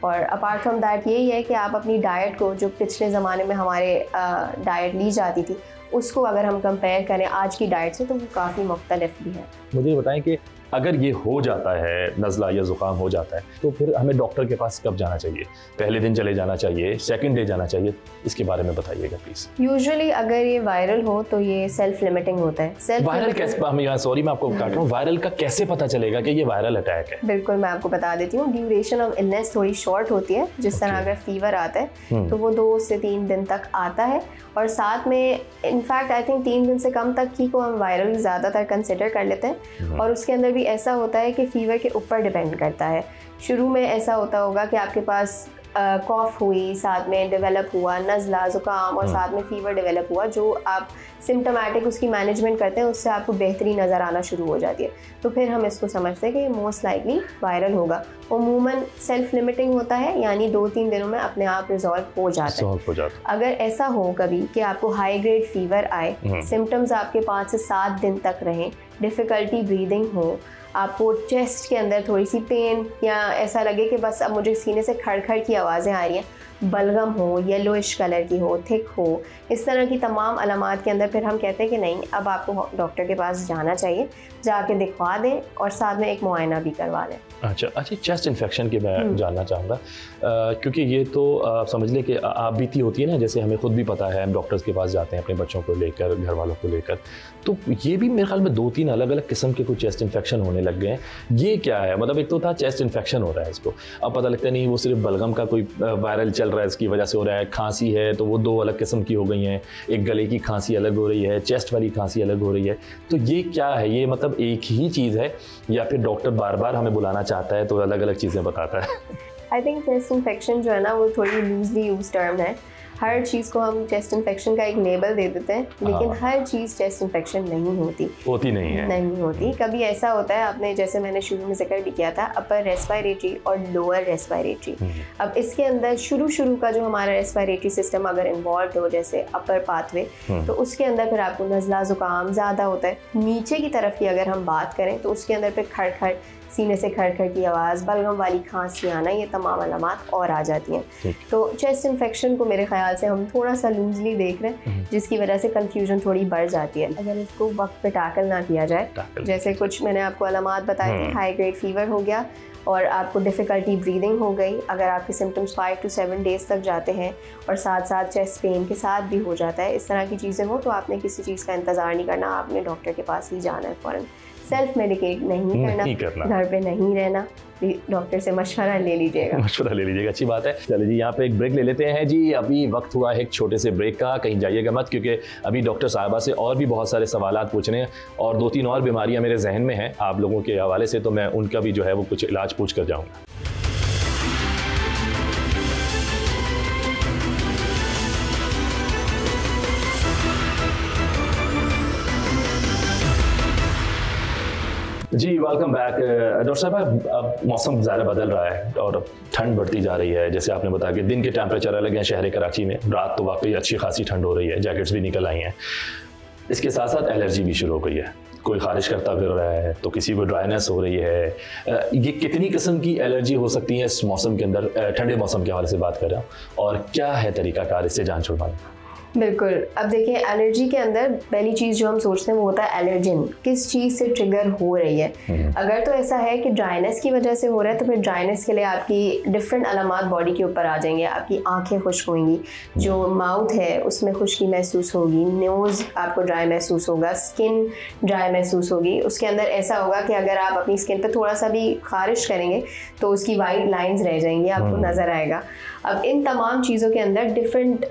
और अपार्ट फ्रॉम दैट यही है कि आप अपनी डाइट को, जो पिछले ज़माने में हमारे डाइट ली जाती थी, उसको अगर हम कंपेयर करें आज की डाइट से तो वो काफ़ी मुख्तलिफ भी है। मुझे बताएं कि अगर ये हो जाता है, नज़ला या ज़ुकाम हो जाता है, तो फिर हमें डॉक्टर के पास कब जाना चाहिए? पहले दिन चले जाना चाहिए, सेकंड डे जाना चाहिए? इसके बारे में बताइएगा प्लीज़। यूजुअली अगर ये वायरल हो तो ये सेल्फ लिमिटिंग होता है। वायरल कैसे, सॉरी मैं आपको काट रहा हूँ, वायरल का कैसे पता चलेगा कि ये वायरल अटैक है? बिल्कुल, मैं आपको बता देती हूँ। ड्यूरेशन ऑफ इलनेस थोड़ी शॉर्ट होती है। जिस तरह अगर फीवर आता है तो वो 2 से 3 दिन तक आता है, और साथ में इनफैक्ट आई थिंक 3 दिन से कम तक ही को हम वायरल ज़्यादातर कंसिडर कर लेते हैं। और उसके अंदर भी ऐसा होता है कि फीवर के ऊपर डिपेंड करता है। शुरू में ऐसा होता होगा कि आपके पास कॉफ हुई, साथ में डेवलप हुआ नज़ला, ज़ुकाम और साथ में फीवर डेवलप हुआ, जो आप सिम्टोमेटिक उसकी मैनेजमेंट करते हैं उससे आपको बेहतरी नज़र आना शुरू हो जाती है। तो फिर हम इसको समझते हैं कि मोस्ट लाइकली वायरल होगा। उमूमन सेल्फ लिमिटिंग होता है, यानी 2-3 दिनों में अपने आप रिजॉल्व हो जाता है। अगर ऐसा हो कभी कि आपको हाई ग्रेड फीवर आए, सिम्टम्स आपके 5 से 7 दिन तक रहें, डिफ़िकल्टी ब्रीदिंग हो, आपको चेस्ट के अंदर थोड़ी सी पेन या ऐसा लगे कि बस अब मुझे सीने से खड़खड़ की आवाज़ें आ रही हैं, बलगम हो, येलोइश कलर की हो, थिक हो, इस तरह की तमाम अलामात के अंदर फिर हम कहते हैं कि नहीं, अब आपको डॉक्टर के पास जाना चाहिए, जाके दिखवा दें और साथ में एक मुआयना भी करवा लें। अच्छा, चेस्ट इन्फेक्शन की मैं जानना चाहूँगा, क्योंकि ये तो समझ लें कि आप बीती होती है ना, जैसे हमें खुद भी पता है, हम डॉक्टर्स के पास जाते हैं अपने बच्चों को लेकर, घर वालों को लेकर, तो ये भी मेरे ख्याल में 2-3 अलग अलग किस्म के कुछ चेस्ट इन्फेक्शन होने लग गए हैं। ये क्या है? मतलब एक तो था चेस्ट इन्फेक्शन हो रहा है, इसको अब पता लगता नहीं वो सिर्फ बलगम का कोई वायरल चल रहा है, इसकी वजह से हो रहा है। खांसी है तो वो 2 अलग किस्म की हो गई हैं, एक गले की खांसी अलग हो रही है, चेस्ट वाली खांसी अलग हो रही है। तो ये क्या है? ये मतलब एक ही चीज़ है या फिर डॉक्टर बार बार हमें बुलाना चाहता है तो अलग अलग चीज़ें बताता है? आई थिंक चेस्ट इन्फेक्शन जो है ना वो थोड़ी लूजली यूज टर्म है। हर चीज़ को हम चेस्ट इन्फेक्शन का एक लेबल दे देते हैं, लेकिन हर चीज़ चेस्ट इन्फेक्शन नहीं होती नहीं होती। कभी ऐसा होता है, आपने जैसे मैंने शुरू में जिक्र भी किया था, अपर रेस्पिरेटरी और लोअर रेस्पिरेटरी। अब इसके अंदर शुरू का जो हमारा रेस्पिरेटरी सिस्टम अगर इन्वॉल्व हो, जैसे अपर पाथवे, तो उसके अंदर फिर आपको नज़ला ज़ुकाम ज़्यादा होता है। नीचे की तरफ की अगर हम बात करें तो उसके अंदर फिर खड़खड़, सीने से खड़खड़ की आवाज़, बलगम वाली खांसी आना, ये तमाम अलामात और आ जाती हैं। तो चेस्ट इन्फेक्शन को मेरे ख्याल से हम थोड़ा सा लूजली देख रहे हैं, जिसकी वजह से कंफ्यूजन थोड़ी बढ़ जाती है। अगर इसको वक्त पे टैकल ना किया जाए, जैसे कुछ मैंने आपको अलामात बताए थे, हाई ग्रेड फीवर हो गया और आपको डिफ़िकल्टी ब्रीदिंग हो गई, अगर आपके सिम्टम्स 5 to 7 डेज़ तक जाते हैं और साथ साथ चेस्ट पेन के साथ भी हो जाता है, इस तरह की चीज़ें हो, तो आपने किसी चीज़ का इंतज़ार नहीं करना, आपने डॉक्टर के पास ही जाना है फ़ौरन। सेल्फ मेडिकेट नहीं करना, घर पे नहीं रहना, डॉक्टर से मशवरा ले लीजिएगा। अच्छी बात है। चलिए जी, यहाँ पे एक ब्रेक ले लेते हैं जी। अभी वक्त हुआ है एक छोटे से ब्रेक का, कहीं जाइएगा मत, क्योंकि अभी डॉक्टर साहबा से और भी बहुत सारे सवालात पूछने हैं और 2-3 और बीमारियाँ मेरे जहन में हैं आप लोगों के हवाले से, तो मैं उनका भी जो है वो कुछ इलाज पूछ कर जाऊँगा। जी वेलकम बैक। डॉक्टर साहब, अब मौसम ज़्यादा बदल रहा है और ठंड बढ़ती जा रही है। जैसे आपने बताया कि दिन के टेम्परेचर अलग हैं शहर कराची में, रात तो वाकई अच्छी खासी ठंड हो रही है, जैकेट्स भी निकल आई हैं। इसके साथ साथ एलर्जी भी शुरू हो गई है, कोई खारिश करता फिर रहा है तो किसी को ड्राइनेस हो रही है। ये कितनी किस्म की एलर्जी हो सकती है इस मौसम के अंदर, ठंडे मौसम के हवाले से बात कर रहा हूँ, और क्या है तरीकाकार इससे जान छुड़वाने? बिल्कुल, अब देखिए एलर्जी के अंदर पहली चीज़ जो हम सोचते हैं वो होता है एलर्जिन, किस चीज़ से ट्रिगर हो रही है। अगर तो ऐसा है कि ड्राइनेस की वजह से हो रहा है तो फिर ड्राइनेस के लिए आपकी डिफरेंट अलामात बॉडी के ऊपर आ जाएंगे। आपकी आंखें खुश्क होंगी, जो माउथ है उसमें खुश्की महसूस होगी, नोज़ आपको ड्राई महसूस होगा, स्किन ड्राई महसूस होगी। उसके अंदर ऐसा होगा कि अगर आप अपनी स्किन पर थोड़ा सा भी खारिश करेंगे तो उसकी वाइट लाइंस रह जाएंगी, आपको नज़र आएगा। अब इन तमाम चीज़ों के अंदर डिफरेंट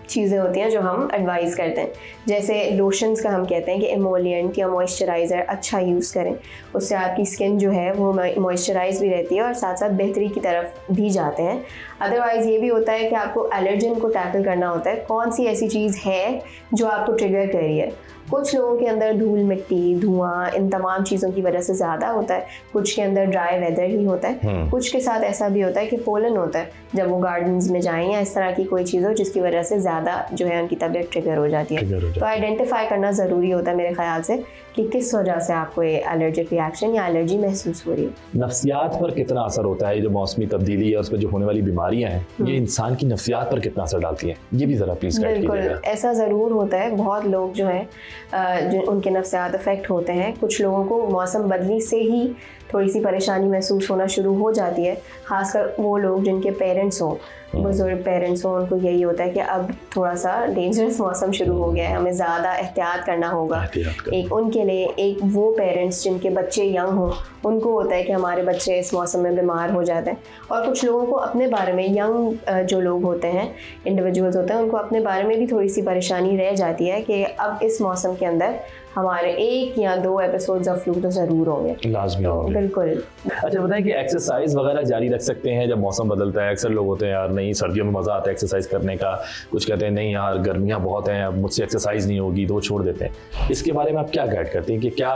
चीज़ें होती हैं जो हम एडवाइस करते हैं। जैसे लोशंस का हम कहते हैं कि एमोलिएंट या मॉइस्चराइज़र अच्छा यूज़ करें, उससे आपकी स्किन जो है वो मॉइस्चराइज भी रहती है और साथ साथ बेहतरी की तरफ भी जाते हैं। अदरवाइज़ ये भी होता है कि आपको एलर्जन को टैकल करना होता है, कौन सी ऐसी चीज़ है जो आपको ट्रिगर कर रही है। कुछ लोगों के अंदर धूल मिट्टी धुआं इन तमाम चीज़ों की वजह से ज़्यादा होता है, कुछ के अंदर ड्राई वेदर ही होता है, कुछ के साथ ऐसा भी होता है कि पोलन होता है जब वो गार्डन्स में जाएं या इस तरह की कोई चीज़ हो जिसकी वजह से ज़्यादा जो है उनकी तबीयत ट्रिगर हो जाती है। तो आइडेंटिफाई करना ज़रूरी होता है मेरे ख्याल से कि किस वजह से आपको ये एलर्जिक रिएक्शन या एलर्जी महसूस हो रही है। नफ्सियात पर कितना असर होता है, जो मौसमी तब्दीली है उस पर जो होने वाली बीमारियां हैं ये इंसान की नफ्सियात पर कितना असर डालती हैं, ये भी ज़रा प्लीज़ गाइड कीजिएगा। बिल्कुल ऐसा ज़रूर होता है, बहुत लोग जो हैं जो उनके नफ्सियात अफेक्ट होते हैं। कुछ लोगों को मौसम बदली से ही थोड़ी सी परेशानी महसूस होना शुरू हो जाती है, खासकर वो लोग जिनके पेरेंट्स हों, बुजुर्ग पेरेंट्स हों, उनको यही होता है कि अब थोड़ा सा डेंजरस मौसम शुरू हो गया है, हमें ज़्यादा एहतियात करना होगा। एक उनके लिए, एक वो पेरेंट्स जिनके बच्चे यंग हों उनको होता है कि हमारे बच्चे इस मौसम में बीमार हो जाते हैं। और कुछ लोगों को अपने बारे में, यंग जो लोग होते हैं, इंडिविजुअल्स होते हैं, उनको अपने बारे में भी थोड़ी सी परेशानी रह जाती है कि अब इस मौसम के अंदर हमारे 1 या 2 एपिसोड्स ऑफ फ्लू तो ज़रूर होंगे, लाजमी होंगे। बिल्कुल। अच्छा बताएं कि एक्सरसाइज वगैरह जारी रख सकते हैं जब मौसम बदलता है? अक्सर लोग होते हैं यार नहीं सर्दियों में मज़ा आता है एक्सरसाइज करने का, कुछ कहते हैं नहीं यार गर्मियाँ बहुत हैं अब मुझसे एक्सरसाइज नहीं होगी तो वो छोड़ देते हैं। इसके बारे में आप क्या गाइड करते हैं कि क्या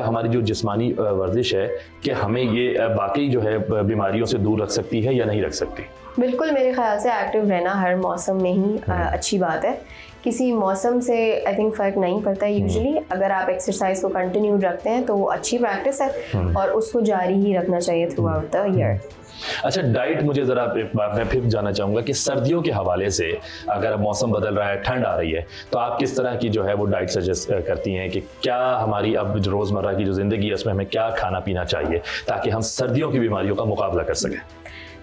हमारी जो जिस्मानी वर्जिश है कि हमें ये बाकी जो है बीमारियों से दूर रख सकती है या नहीं रख सकती? बिल्कुल, मेरे ख्याल से एक्टिव रहना हर मौसम में ही अच्छी बात है। किसी मौसम से आई थिंक फ़र्क नहीं पड़ता है यूजुअली। अगर आप एक्सरसाइज को कंटिन्यू रखते हैं तो वो अच्छी प्रैक्टिस है और उसको जारी ही रखना चाहिए थ्रू आउट द ईयर। अच्छा डाइट, मुझे ज़रा मैं फिर जानना चाहूँगा कि सर्दियों के हवाले से अगर मौसम बदल रहा है, ठंड आ रही है, तो आप किस तरह की जो है वो डाइट सजेस्ट करती हैं कि क्या हमारी अब रोज़मर्रा की जो ज़िंदगी है उसमें हमें क्या खाना पीना चाहिए ताकि हम सर्दियों की बीमारियों का मुकाबला कर सकें?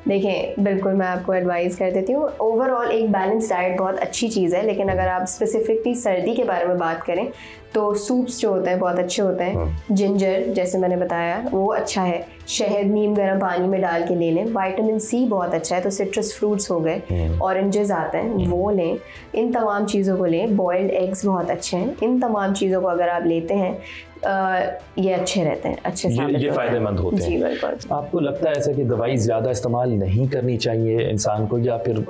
देखें, बिल्कुल मैं आपको एडवाइस कर देती हूँ। ओवरऑल एक बैलेंस डाइट बहुत अच्छी चीज़ है, लेकिन अगर आप स्पेसिफिकली सर्दी के बारे में बात करें तो सूप्स जो होते हैं बहुत अच्छे होते हैं। जिंजर जैसे मैंने बताया वो अच्छा है, शहद नीम गर्म पानी में डाल के ले लें। विटामिन सी बहुत अच्छा है, तो सिट्रस फ्रूट्स हो गए, ऑरेंजेस आते हैं वो लें। इन तमाम चीज़ों को लें। बॉइल्ड एग्स बहुत अच्छे हैं। इन तमाम चीज़ों को अगर आप लेते हैं ये अच्छे रहते हैं, अच्छे ये फ़ायदेमंद होते हैं। जी बिल्कुल। आपको लगता है ऐसा कि दवाई ज़्यादा इस्तेमाल नहीं करनी चाहिए इंसान को, या फिर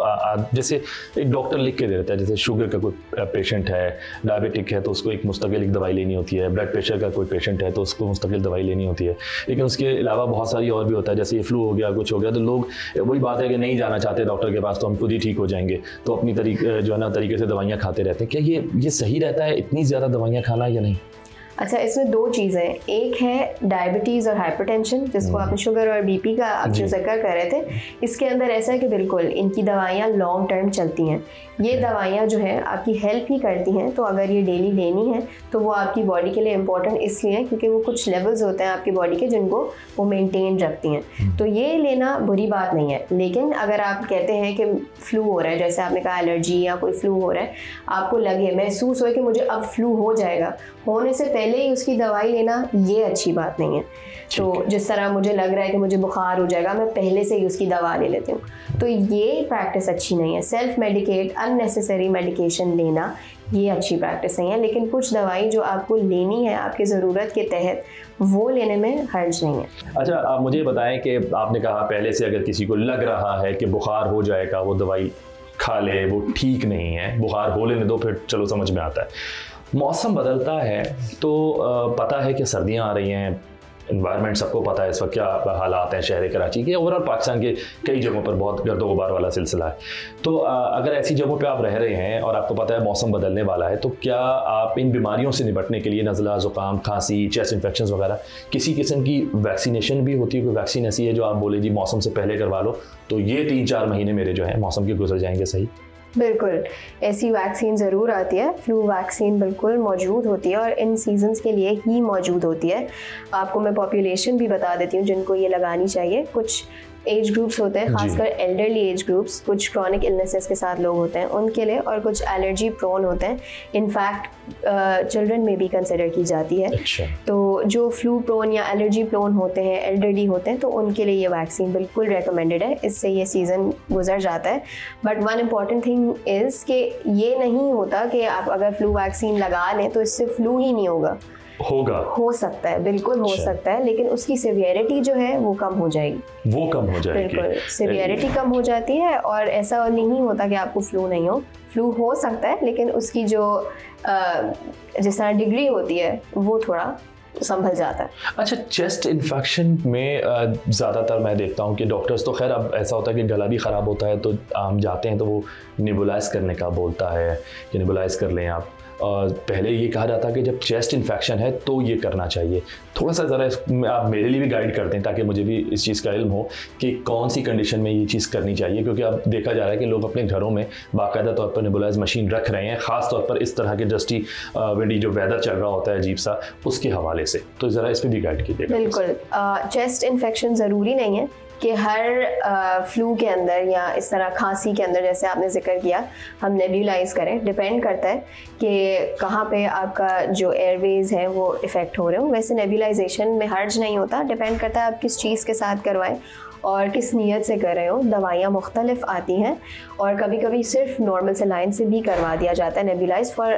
जैसे एक डॉक्टर लिख के दे देता है, जैसे शुगर का कोई पेशेंट है, डायबिटिक है तो उसको एक मुस्तकिल एक दवाई लेनी होती है, ब्लड प्रेशर का कोई पेशेंट है तो उसको मुस्तकिल दवाई लेनी होती है, लेकिन उसके अलावा बहुत सारी और भी होता है, जैसे ये फ्लू हो गया, कुछ हो गया, तो लोग वही बात है कि नहीं जाना चाहते डॉक्टर के पास, तो हम खुद ही ठीक हो जाएंगे, तो अपनी तरीके से दवाइयाँ खाते रहते हैं। क्या ये सही रहता है इतनी ज़्यादा दवाइयाँ खाना या नहीं? अच्छा, इसमें 2 चीज़ें, एक है डायबिटीज़ और हाइपरटेंशन, जिसको आपने शुगर और बीपी का आप जो जिक्र कर रहे थे। इसके अंदर ऐसा है कि बिल्कुल इनकी दवाइयाँ लॉन्ग टर्म चलती हैं। ये दवाइयाँ जो हैं आपकी हेल्प ही करती हैं, तो अगर ये डेली लेनी है तो वो आपकी बॉडी के लिए इम्पॉर्टेंट इसलिए है क्योंकि वो कुछ लेवल्स होते हैं आपकी बॉडी के जिनको वो मेंटेन रखती हैं, तो ये लेना बुरी बात नहीं है। लेकिन अगर आप कहते हैं कि फ्लू हो रहा है, जैसे आपने कहा एलर्जी या कोई फ्लू हो रहा है, आपको लगे महसूस हो कि मुझे अब फ्लू हो जाएगा, होने से पहले ही उसकी दवाई लेना ये अच्छी बात नहीं है। तो जिस तरह मुझे लग रहा है कि मुझे बुखार हो जाएगा, मैं पहले से ही उसकी दवा ले लेती हूँ, तो ये प्रैक्टिस अच्छी नहीं है। सेल्फ मेडिकेट, अननेसेसरी मेडिकेशन लेना ये अच्छी प्रैक्टिस नहीं है। लेकिन कुछ दवाई जो आपको लेनी है आपकी ज़रूरत के तहत, वो लेने में हर्ज नहीं है। अच्छा, आप मुझे बताएं कि आपने कहा पहले से अगर किसी को लग रहा है कि बुखार हो जाएगा वो दवाई खा ले, वो ठीक नहीं है, बुखार हो लेने दो, फिर चलो समझ में आता है। मौसम बदलता है तो पता है कि सर्दियां आ रही हैं, इन्वायरमेंट सबको पता है इस वक्त क्या हालात हैं शहर कराची के, ओवरऑल पाकिस्तान के कई जगहों पर बहुत गर्दो गुबार वाला सिलसिला है। तो अगर ऐसी जगहों पे आप रह रहे हैं और आपको पता है मौसम बदलने वाला है, तो क्या आप इन बीमारियों से निपटने के लिए नज़ला, ज़ुकाम, खांसी, चेस्ट इन्फेक्शन वगैरह किसी किस्म की वैक्सीनेशन भी होती है? कोई वैक्सीन ऐसी है जो आप बोले जी मौसम से पहले करवा लो तो ये 3-4 महीने मेरे जो है मौसम के गुजर जाएंगे सही? बिल्कुल, ऐसी वैक्सीन ज़रूर आती है। फ्लू वैक्सीन बिल्कुल मौजूद होती है और इन सीजन्स के लिए ही मौजूद होती है। आपको मैं पॉपुलेशन भी बता देती हूँ जिनको ये लगानी चाहिए। कुछ एज ग्रुप्स होते हैं, खासकर एल्डरली एज ग्रुप्स, कुछ क्रॉनिक इलनेसेस के साथ लोग होते हैं उनके लिए, और कुछ एलर्जी प्रोन होते हैं। इनफैक्ट चिल्ड्रन में भी कंसिडर की जाती है। अच्छा। तो जो फ्लू प्रोन या एलर्जी प्रोन होते हैं, एल्डरली होते हैं, तो उनके लिए ये वैक्सीन बिल्कुल रेकमेंडेड है। इससे ये सीज़न गुजर जाता है। But one important thing is कि ये नहीं होता कि आप अगर फ्लू वैक्सीन लगा लें तो इससे फ्लू ही नहीं होगा। होगा, हो सकता है, बिल्कुल हो सकता है, लेकिन उसकी सिवियरिटी जो है वो कम हो जाएगी, वो कम हो जाएगी। बिल्कुल सिवियरिटी कम हो जाती है। और ऐसा नहीं होता कि आपको फ्लू नहीं हो, फ्लू हो सकता है, लेकिन उसकी जो जिस तरह डिग्री होती है वो थोड़ा संभल जाता है। अच्छा, चेस्ट इन्फेक्शन में ज़्यादातर मैं देखता हूँ कि डॉक्टर्स तो खैर अब ऐसा होता है कि गला भी ख़राब होता है तो हम जाते हैं तो वो निबुलाइज करने का बोलता है कि निबुलाइज कर लें आप। पहले ये कहा जाता है कि जब चेस्ट इन्फेक्शन है तो ये करना चाहिए। थोड़ा सा ज़रा आप मेरे लिए भी गाइड कर दें ताकि मुझे भी इस चीज़ का इल्म हो कि कौन सी कंडीशन में ये चीज़ करनी चाहिए, क्योंकि अब देखा जा रहा है कि लोग अपने घरों में बाकायदा तौर पर नेबुलाइज मशीन रख रहे हैं, ख़ास तौर पर इस तरह के डस्टी विंडी जो वेदर चल रहा होता है अजीब सा, उसके हवाले से। तो ज़रा इस पर भी गाइड कीजिएगा। बिल्कुल, चेस्ट इन्फेक्शन ज़रूरी नहीं है कि हर फ्लू के अंदर या इस तरह खांसी के अंदर जैसे आपने जिक्र किया हम नेबुलाइज करें। डिपेंड करता है कि कहाँ पे आपका जो एयरवेज है वो इफ़ेक्ट हो रहे हो। वैसे नेबुलाइजेशन में हर्ज नहीं होता, डिपेंड करता है आप किस चीज़ के साथ करवाएं और किस नीयत से कर रहे हो। दवाइयाँ मुख्तलिफ आती हैं और कभी कभी सिर्फ नॉर्मल सलाइन से भी करवा दिया जाता है nebulize for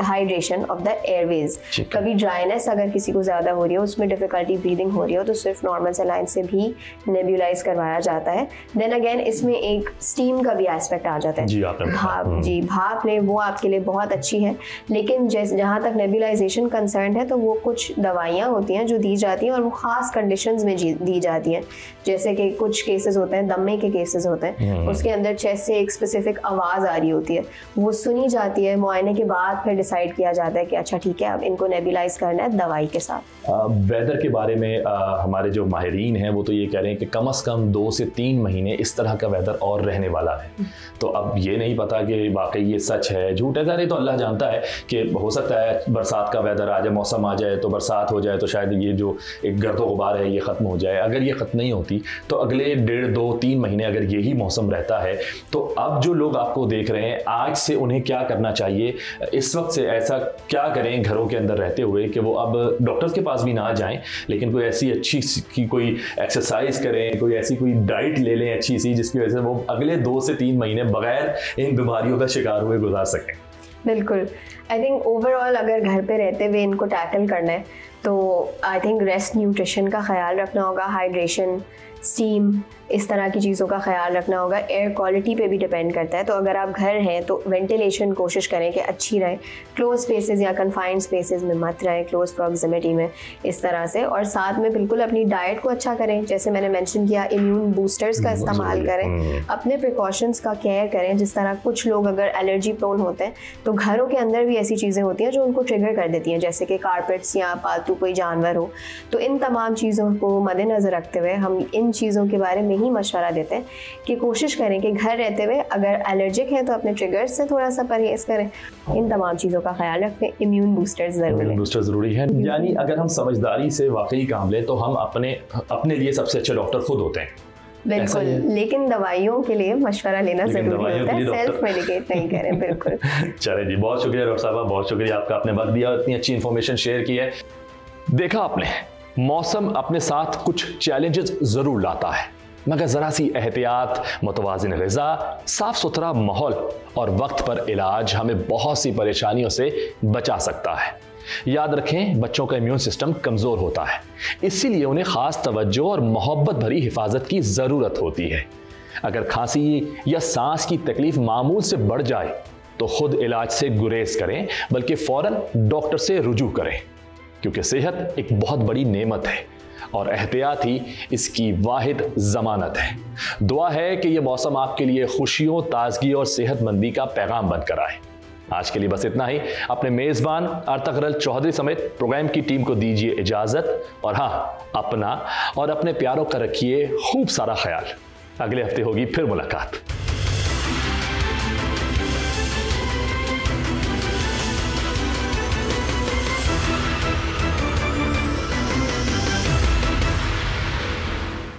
hydration of the airways. कभी ड्राइनेस अगर किसी को ज़्यादा हो रही हो, उसमें डिफ़िकल्टी ब्रीदिंग हो रही हो, तो सिर्फ नॉर्मल सलाइन से भी नेबुलाइज करवाया जाता है। देन अगेन इसमें एक स्टीम का भी एस्पेक्ट आ जाता है। भाप लें, वो आपके लिए बहुत अच्छी है। लेकिन जहाँ तक नेबुलाइजेशन कंसर्न है तो वो कुछ दवाइयाँ होती हैं जो दी जाती हैं और वो ख़ास कंडीशंस में दी जाती हैं। जैसे कि कुछ केसेस होते हैं, दमे के केसेस होते हैं, उसके अंदर चेस्ट से एक स्पेसिफिक आवाज़ आ रही होती है, वो सुनी जाती है, मुआयने के बाद फिर डिसाइड किया जाता है कि अच्छा ठीक है अब इनको नेबुलाइज करना है दवाई के साथ। वेदर के बारे में हमारे जो माहिरीन हैं वो तो ये कह रहे हैं कि कम से कम 2 से 3 महीने इस तरह का वेदर और रहने वाला है। तो अब ये नहीं पता कि वाकई ये सच है झूठ है, ज़ाहिर तो अल्लाह जानता है कि हो सकता है बरसात का वेदर आ जाए, मौसम आ जाए तो बरसात हो जाए तो शायद ये जो एक गर्दो गुबार है ये ख़त्म हो जाए। अगर ये ख़त्म नहीं होती तो अगले 1.5, 2, 3 महीने अगर यही मौसम रहता है तो अब जो लोग आपको देख रहे हैं आज से उन्हें क्या करना चाहिए, इस वक्त से ऐसा क्या करें घरों के अंदर रहते हुए कि वो अब डॉक्टर्स के पास भी ना जाएं, लेकिन कोई ऐसी अच्छी की कोई एक्सरसाइज करें, कोई ऐसी कोई डाइट ले लें अच्छी सी जिसकी वजह से वो अगले 2 से 3 महीने बगैर इन बीमारियों का शिकार हुए गुजार सकें। बिल्कुल, आई थिंक ओवरऑल अगर घर पे रहते हुए इनको टैकल करना है तो आई थिंक रेस्ट, न्यूट्रिशन का ख्याल रखना होगा, हाइड्रेशन, स्टीम, इस तरह की चीज़ों का ख्याल रखना होगा। एयर क्वालिटी पे भी डिपेंड करता है, तो अगर आप घर हैं तो वेंटिलेशन कोशिश करें कि अच्छी रहे, क्लोज स्पेसेस या कन्फाइंड स्पेसेस में मत रहें, क्लोज प्रॉक्सिमिटी में इस तरह से। और साथ में बिल्कुल अपनी डाइट को अच्छा करें, जैसे मैंने मेंशन किया इम्यून बूस्टर्स का इस्तेमाल करें, अपने प्रिकॉशंस का केयर करें। जिस तरह कुछ लोग अगर एलर्जी प्रोन होते हैं तो घरों के अंदर भी ऐसी चीज़ें होती हैं जो उनको ट्रिगर कर देती हैं, जैसे कि कारपेट्स या पालतू कोई जानवर हो। तो इन तमाम चीज़ों को मद्देनज़र रखते हुए हम इन चीज़ों के बारे में ही मशवरा देते हैं कि कोशिश करें कि घर रहते हुए अगर एलर्जिक हैं तो अपने ट्रिगर्स से थोड़ा सा परहेज करें, इन तमाम चीज़ों का ख्याल रखें। इम्यून बूस्टर्स ज़रूरी है। यानी अगर हम समझदारी से वाकई काम लें तो हम अपने लिए सबसे अच्छे डॉक्टर खुद होते हैं। बिल्कुल, लेकिन दवाइयों के लिए मशवरा लेना जरूरी होता है, सेल्फ मेडिकेट नहीं करें। बिल्कुल। चले जी, बहुत शुक्रिया डॉक्टर साहब, बहुत शुक्रिया आपका, आपने वक्त दिया, इतनी अच्छी इंफॉर्मेशन शेयर की है। देखा आपने, मौसम अपने साथ कुछ चैलेंजेस जरूर लाता है, मगर ज़रा सी एहतियात, मुतवाज़िन ग़िज़ा, साफ़ सुथरा माहौल और वक्त पर इलाज हमें बहुत सी परेशानियों से बचा सकता है। याद रखें, बच्चों का इम्यून सिस्टम कमज़ोर होता है, इसीलिए उन्हें ख़ास तवज्जो और मोहब्बत भरी हिफाजत की ज़रूरत होती है। अगर खांसी या सांस की तकलीफ मामूल से बढ़ जाए तो खुद इलाज से गुरेज करें, बल्कि फ़ौरन डॉक्टर से रुजू करें, क्योंकि सेहत एक बहुत बड़ी नेमत है और एहतियात ही इसकी वाहिद ज़मानत है। दुआ है कि यह मौसम आपके लिए खुशियों, ताजगी और सेहतमंदी का पैगाम बनकर आए। आज के लिए बस इतना ही। अपने मेज़बान अर्तगरल चौधरी समेत प्रोग्राम की टीम को दीजिए इजाज़त, और हाँ, अपना और अपने प्यारों का रखिए खूब सारा ख्याल। अगले हफ्ते होगी फिर मुलाकात।